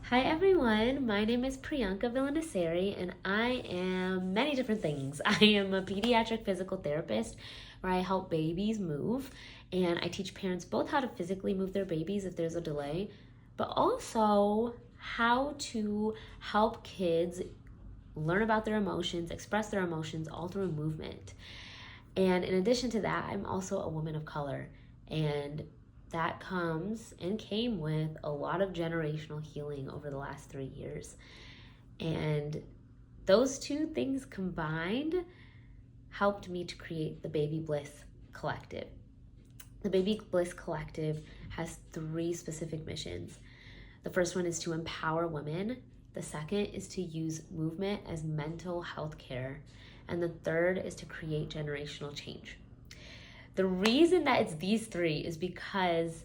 Hi everyone, my name is Priyanka Villanassery and I am many different things. I am a pediatric physical therapist where I help babies move, and I teach parents both how to physically move their babies if there's a delay, but also how to help kids learn about their emotions, express their emotions all through movement. And in addition to that, I'm also a woman of color, and that comes and came with a lot of generational healing over the last 3 years. And those two things combined helped me to create the Baby Bliss Collective. The Baby Bliss Collective has three specific missions. The first one is to empower women. The second is to use movement as mental health care. And the third is to create generational change. The reason that it's these three is because,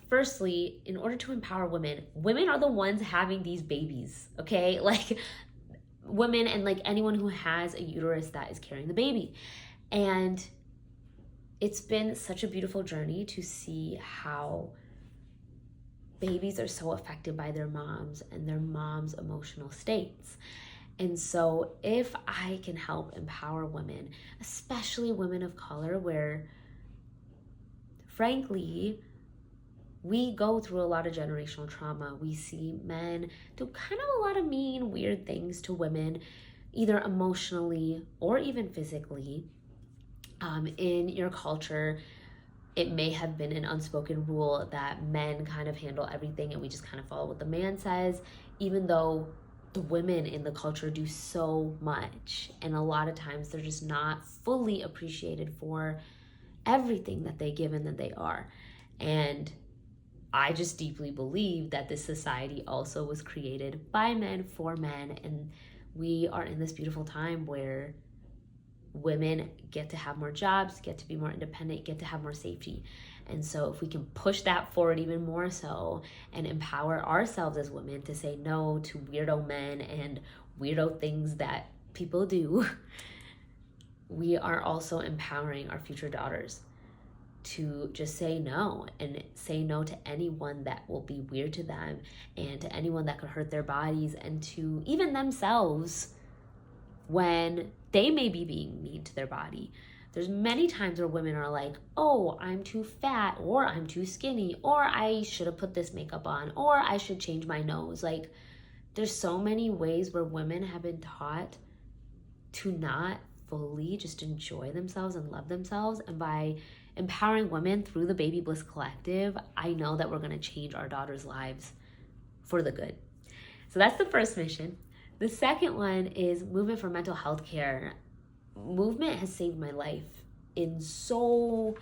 firstly, in order to empower women, women are the ones having these babies, okay? Like women and like anyone who has a uterus that is carrying the baby. And it's been such a beautiful journey to see how babies are so affected by their moms and their moms' emotional states. And so if I can help empower women, especially women of color, where frankly, we go through a lot of generational trauma. We see men do kind of a lot of mean, weird things to women, either emotionally or even physically. In your culture, it may have been an unspoken rule that men kind of handle everything and we just kind of follow what the man says, even though the women in the culture do so much. And a lot of times they're just not fully appreciated for everything that they give and that they are. And I just deeply believe that this society also was created by men for men. And we are in this beautiful time where women get to have more jobs, get to be more independent, get to have more safety. And so if we can push that forward even more so and empower ourselves as women to say no to weirdo men and weirdo things that people do, we are also empowering our future daughters to just say no, and say no to anyone that will be weird to them and to anyone that could hurt their bodies and to even themselves when they may be being mean to their body. There's many times where women are like, oh, I'm too fat, or I'm too skinny, or I should have put this makeup on, or I should change my nose. Like, there's so many ways where women have been taught to not fully just enjoy themselves and love themselves. And by empowering women through the Baby Bliss Collective, I know that we're going to change our daughters' lives for the good. So that's the first mission. The second one is movement for mental health care. Movement has saved my life in so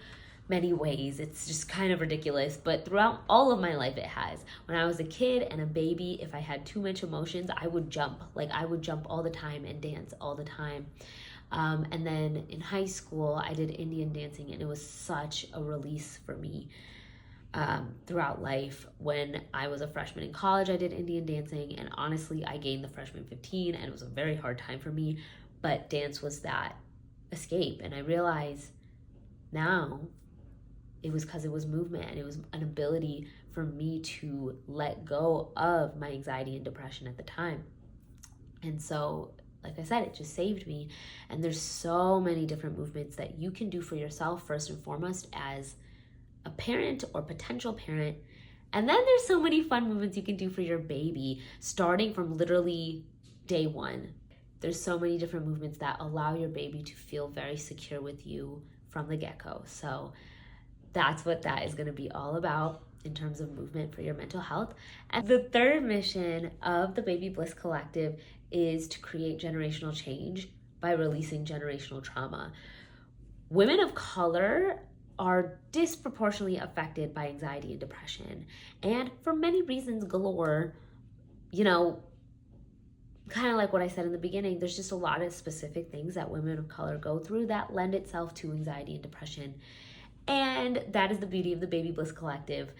many ways. It's just kind of ridiculous, but throughout all of my life it has. When I was a kid and a baby, if I had too much emotions, I would jump. Like I would jump all the time and dance all the time. And then in high school, I did Indian dancing, and it was such a release for me. Throughout life, when I was a freshman in college, I did Indian dancing, and honestly, I gained the freshman 15, and it was a very hard time for me, but dance was that escape. And I realized now it was because it was movement, and it was an ability for me to let go of my anxiety and depression at the time. And so, like I said, it just saved me. And there's so many different movements that you can do for yourself, first and foremost, as a parent or potential parent. And then there's so many fun movements you can do for your baby, starting from literally day one. There's so many different movements that allow your baby to feel very secure with you from the get-go. So that's what that is going to be all about in terms of movement for your mental health. And the third mission of the Baby Bliss Collective is to create generational change by releasing generational trauma. Women of color are disproportionately affected by anxiety and depression. And for many reasons galore, kind of like what I said in the beginning, there's just a lot of specific things that women of color go through that lend itself to anxiety and depression. And that is the beauty of the Baby Bliss Collective.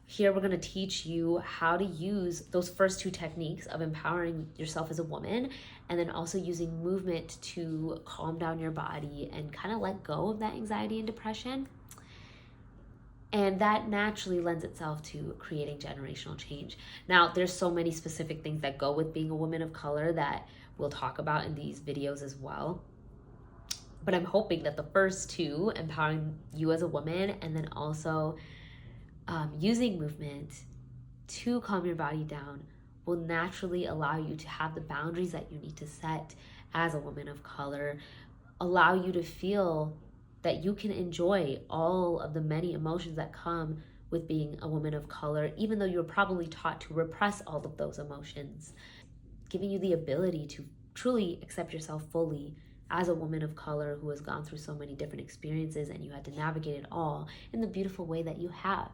Here we're going to teach you how to use those first two techniques of empowering yourself as a woman, and then also using movement to calm down your body and kind of let go of that anxiety and depression. And that naturally lends itself to creating generational change. Now, there's so many specific things that go with being a woman of color that we'll talk about in these videos as well. But I'm hoping that the first two, empowering you as a woman, and then also using movement to calm your body down, will naturally allow you to have the boundaries that you need to set as a woman of color, allow you to feel that you can enjoy all of the many emotions that come with being a woman of color, even though you're probably taught to repress all of those emotions, giving you the ability to truly accept yourself fully as a woman of color who has gone through so many different experiences, and you had to navigate it all in the beautiful way that you have.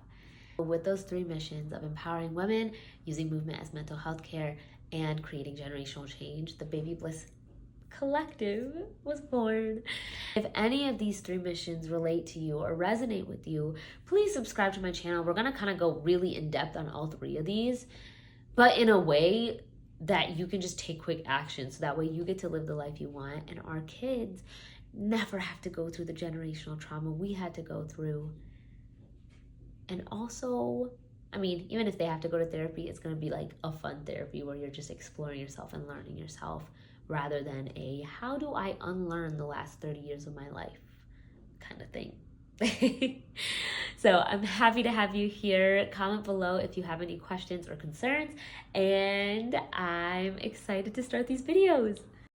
With those three missions of empowering women, using movement as mental health care, and creating generational change, the Baby Bliss Collective was born. If any of these three missions relate to you or resonate with you, please subscribe to my channel. We're going to kind of go really in depth on all three of these, but in a way that you can just take quick action, so that way you get to live the life you want, and our kids never have to go through the generational trauma we had to go through. And also, I mean, even if they have to go to therapy, it's going to be like a fun therapy where you're just exploring yourself and learning yourself, rather than a how do I unlearn the last 30 years of my life kind of thing. So I'm happy to have you here. Comment below if you have any questions or concerns, and I'm excited to start these videos.